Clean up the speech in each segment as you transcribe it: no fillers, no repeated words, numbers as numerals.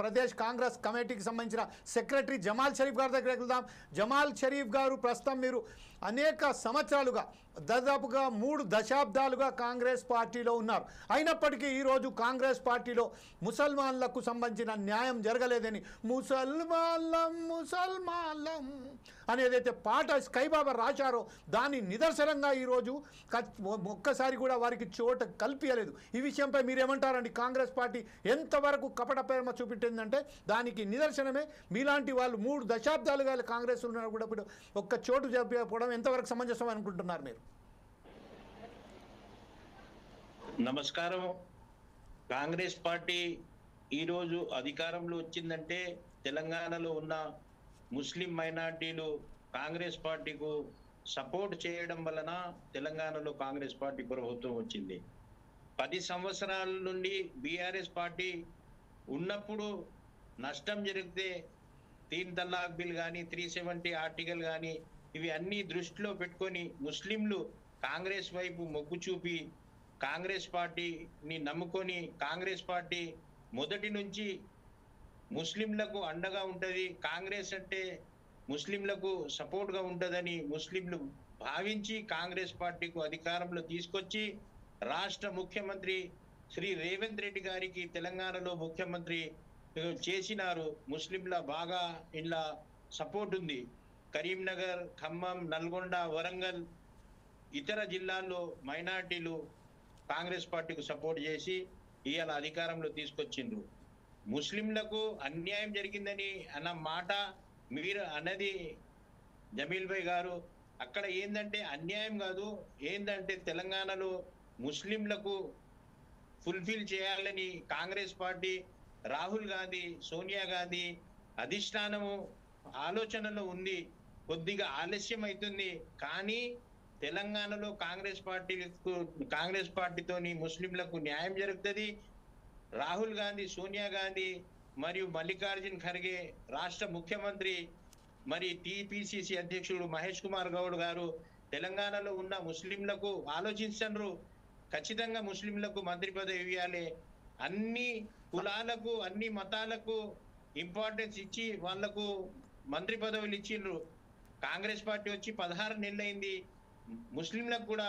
ప్రదేశ్ కాంగ్రెస్ కమిటీకి సంబంధించిన సెక్రటరీ జమాల్ షరీఫ్ గారి దగ్గరికి వెళ్దాం. జమాల్ షరీఫ్ గారు, ప్రస్తుతం మీరు అనేక సంవత్సరాలుగా, దాదాపుగా 3 దశాబ్దాలుగా కాంగ్రెస్ పార్టీలో ఉన్నారు. అయినప్పటికీ ఈరోజు కాంగ్రెస్ పార్టీలో ముసల్మాన్లకు సంబంధించిన న్యాయం జరగలేదని ముసల్మాన్లం అనేదైతే పాట స్కైబాబా రాశారో దాని నిదర్శనంగా ఈరోజు ఒక్కసారి కూడా వారికి చోట కల్పించలేదు. ఈ విషయంపై మీరేమంటారండి? కాంగ్రెస్ పార్టీ ఎంతవరకు కపట ప్రేమ చూపెట్టిందంటే దానికి నిదర్శనమే మీలాంటి వాళ్ళు 3 దశాబ్దాలుగా కాంగ్రెస్ ఉన్నారు కూడా ఇప్పుడు ఒక్క చోటు చెప్పకపోవడం ఎంతవరకు సమంజసం అనుకుంటున్నారు మీరు? నమస్కారం. కాంగ్రెస్ పార్టీ ఈరోజు అధికారంలో వచ్చిందంటే తెలంగాణలో ఉన్న ముస్లిం మైనార్టీలు కాంగ్రెస్ పార్టీకు సపోర్ట్ చేయడం వలన తెలంగాణలో కాంగ్రెస్ పార్టీ ప్రభుత్వం వచ్చింది. 10 సంవత్సరాల నుండి బీఆర్ఎస్ పార్టీ ఉన్నప్పుడు నష్టం జరిగితే 3 తలాక్ బిల్ కానీ 370 ఆర్టికల్ కానీ ఇవి అన్ని దృష్టిలో పెట్టుకొని ముస్లింలు కాంగ్రెస్ వైపు మొగ్గు చూపి కాంగ్రెస్ పార్టీని నమ్ముకొని కాంగ్రెస్ పార్టీ మొదటి నుంచి ముస్లింలకు అండగా ఉంటుంది, కాంగ్రెస్ అంటే ముస్లింలకు సపోర్ట్గా ఉంటుందని ముస్లింలు భావించి కాంగ్రెస్ పార్టీకు అధికారంలో తీసుకొచ్చి రాష్ట్ర ముఖ్యమంత్రి శ్రీ రేవంత్ రెడ్డి గారికి తెలంగాణలో ముఖ్యమంత్రి చేసినారు. ముస్లింల బాగా ఇలా సపోర్ట్ ఉంది. కరీంనగర్, ఖమ్మం, నల్గొండ, వరంగల్ ఇతర జిల్లాల్లో మైనార్టీలు కాంగ్రెస్ పార్టీకి సపోర్ట్ చేసి ఇవాళ అధికారంలో తీసుకొచ్చిండ్రు. ముస్లింలకు అన్యాయం జరిగిందని అన్న మాట మీరు అన్నది జమీల్ భాయ్ గారు, అక్కడ ఏందంటే అన్యాయం కాదు, ఏందంటే తెలంగాణలో ముస్లింలకు ఫుల్ఫిల్ చేయాలని కాంగ్రెస్ పార్టీ, రాహుల్ గాంధీ, సోనియా గాంధీ అధిష్టానము ఆలోచనలో ఉంది. కొద్దిగా ఆలస్యం అవుతుంది కానీ తెలంగాణలో కాంగ్రెస్ పార్టీతోని ముస్లింలకు న్యాయం జరుగుతుంది. రాహుల్ గాంధీ, సోనియా గాంధీ మరియు మల్లికార్జున్ ఖర్గే రాష్ట్ర ముఖ్యమంత్రి, మరి టీపీసీసీ అధ్యక్షుడు మహేష్ కుమార్ గౌడ్ గారు తెలంగాణలో ఉన్న ముస్లింలకు ఆలోచిస్తున్నారు. ఖచ్చితంగా ముస్లింలకు మంత్రి పదవి ఇవ్వాలి, అన్ని కులాలకు అన్ని మతాలకు ఇంపార్టెన్స్ ఇచ్చి వాళ్లకు మంత్రి పదవులు ఇచ్చిండ్రు. కాంగ్రెస్ పార్టీ వచ్చి 16 నెలలు అయింది. ముస్లింలకు కూడా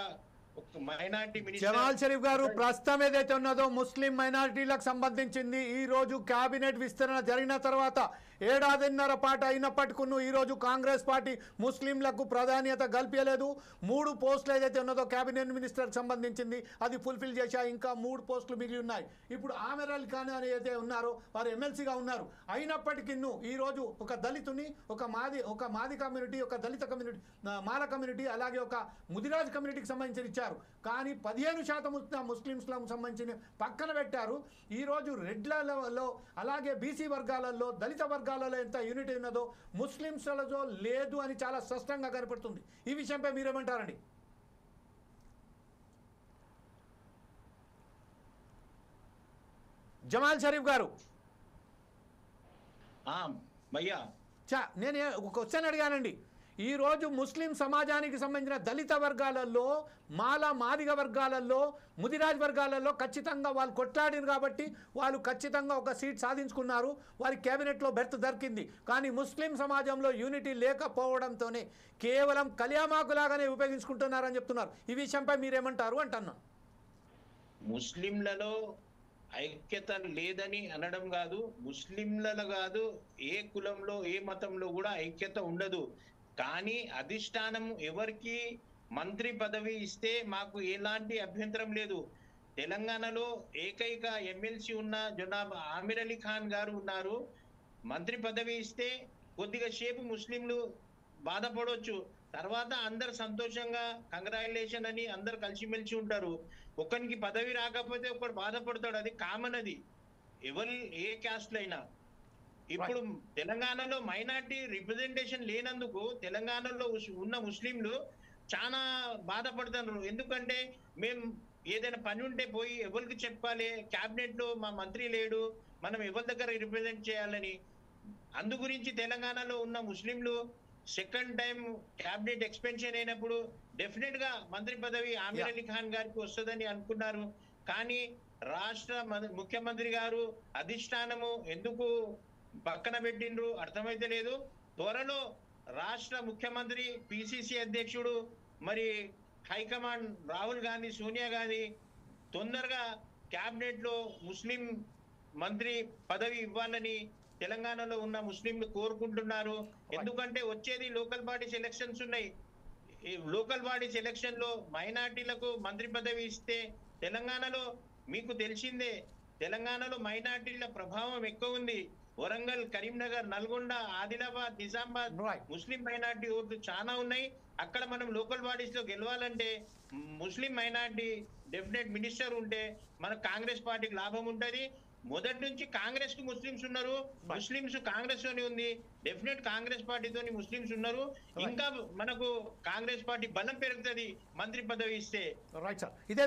మైనారిటీ మినిస్టర్ జమాల్ షరీఫ్ గారు, ప్రస్తుతం ఏదైతే ఉన్నదో ముస్లిం మైనారిటీలకు సంబంధించింది ఈ రోజు కేబినెట్ విస్తరణ జరిగిన తర్వాత 1.5 ఏళ్ల పాటు అయినప్పటికీ ఈ రోజు కాంగ్రెస్ పార్టీ ముస్లింలకు ప్రాధాన్యత కల్పించలేదు. 3 పోస్టులు ఏదైతే ఉన్నదో కేబినెట్ మినిస్టర్కి సంబంధించింది అది ఫుల్ఫిల్ చేశా, ఇంకా 3 పోస్టులు మిగిలి ఉన్నాయి. ఇప్పుడు ఆమెర్ అలీ ఖాన్ అని ఏదైతే ఉన్నారో వారు ఎమ్మెల్సీగా ఉన్నారు. అయినప్పటికీ ఈ రోజు ఒక దళితుని, ఒక మాది కమ్యూనిటీ, ఒక దళిత కమ్యూనిటీ, మాల కమ్యూనిటీ, అలాగే ఒక ముదిరాజ్ కమ్యూనిటీకి సంబంధించి ఇచ్చారు. కానీ 15% ముస్లింస్లకు సంబంధించిన పక్కన పెట్టారు. ఈరోజు రెడ్లలో అలాగే బీసీ వర్గాలలో, దళిత వర్గాలలో ఎంత యూనిటీ ఉన్నదో ముస్లింస్లలో లేదు అని చాలా స్పష్టంగా కనపడుతుంది. ఈ విషయంపై మీరేమంటారండి? జమాల్ షరీఫ్ గారు, నేను ఒక క్వశ్చన్ అడిగానండి. ఈరోజు ముస్లిం సమాజానికి సంబంధించిన దళిత వర్గాలలో, మాదిగ వర్గాలలో, ముదిరాజ్ వర్గాలలో ఖచ్చితంగా వాళ్ళు కొట్లాడిరు కాబట్టి వాళ్ళు ఖచ్చితంగా ఒక సీట్ సాధించుకున్నారు, వారి కేబినెట్లో బెర్త్ దొరికింది. కానీ ముస్లిం సమాజంలో యూనిటీ లేకపోవడంతోనే కేవలం కలియామాకులాగానే ఉపయోగించుకుంటున్నారని చెప్తున్నారు. ఈ విషయంపై మీరేమంటారు అంటున్నా? ముస్లింలలో ఐక్యత లేదని అనడం కాదు, ముస్లింలలో కాదు, ఏ కులంలో ఏ మతంలో కూడా ఐక్యత ఉండదు. కానీ అధిష్టానం ఎవరికి మంత్రి పదవి ఇస్తే మాకు ఎలాంటి అభ్యంతరం లేదు. తెలంగాణలో ఏకైక ఎమ్మెల్సీ ఉన్న జనాబ్ ఆమిర్ అలీ ఖాన్ గారు ఉన్నారు. మంత్రి పదవి ఇస్తే కొద్దిగా సేపు ముస్లింలు బాధపడవచ్చు, తర్వాత అందరు సంతోషంగా కంగ్రాచులేషన్ అని అందరు కలిసిమెలిసి ఉంటారు. ఒకరికి పదవి రాకపోతే ఒకడు బాధపడతాడు, అది కామన్, అది ఎవరు ఏ క్యాస్ట్ అయినా. ఇప్పుడు తెలంగాణలో మైనార్టీ రిప్రజెంటేషన్ లేనందుకు తెలంగాణలో ఉన్న ముస్లింలు చాలా బాధపడుతున్నారు. ఎందుకంటే మేము ఏదైనా పని ఉంటే పోయి ఎవరికి చెప్పాలి, క్యాబినెట్ లో మా మంత్రి లేడు, మనం ఎవరి దగ్గర రిప్రజెంట్ చేయాలని. అందు గురించి తెలంగాణలో ఉన్న ముస్లింలు సెకండ్ టైం క్యాబినెట్ ఎక్స్పెన్షన్ అయినప్పుడు డెఫినెట్ గా మంత్రి పదవి ఆమిర్ అలీ ఖాన్ గారికి వస్తుందని అనుకున్నారు. కానీ రాష్ట్ర ముఖ్యమంత్రి గారు అధిష్టానము ఎందుకు పక్కన పెట్టిండ్రు అర్థమైతే లేదు. త్వరలో రాష్ట్ర ముఖ్యమంత్రి, పిసిసి అధ్యక్షుడు, మరి హైకమాండ్ రాహుల్ గాంధీ, సోనియా గాంధీ తొందరగా క్యాబినెట్ లో ముస్లిం మంత్రి పదవి ఇవ్వాలని తెలంగాణలో ఉన్న ముస్లింలు కోరుకుంటున్నారు. ఎందుకంటే వచ్చేది లోకల్ బాడీస్ ఎలక్షన్స్ ఉన్నాయి. ఈ లోకల్ బాడీస్ ఎలక్షన్ లో మైనార్టీలకు మంత్రి పదవి ఇస్తే తెలంగాణలో మీకు తెలిసిందే, తెలంగాణలో మైనార్టీల ప్రభావం ఎక్కువ ఉంది. వరంగల్, కరీంనగర్, నల్గొండ, ఆదిలాబాద్, నిజామాబాద్ ముస్లిం మైనార్టీ ఓట్లు చాలా ఉన్నాయి. అక్కడ మనం లోకల్ బాడీస్ లో గెలవాలంటే ముస్లిం మైనార్టీ డెఫినెట్ మినిస్టర్ ఉంటే మన కాంగ్రెస్ పార్టీకి లాభం ఉంటది. మొదటి నుంచి కాంగ్రెస్ కు ముస్లింస్ ఉన్నారు, ముస్లింస్ కాంగ్రెస్ లోనే ఉంది. డెఫినెట్ కాంగ్రెస్ పార్టీతోని ముస్లింస్ ఉన్నారు. ఇంకా మనకు కాంగ్రెస్ పార్టీ బలం పెరుగుతుంది మంత్రి పదవి ఇస్తే. రైట్ సార్, ఇదే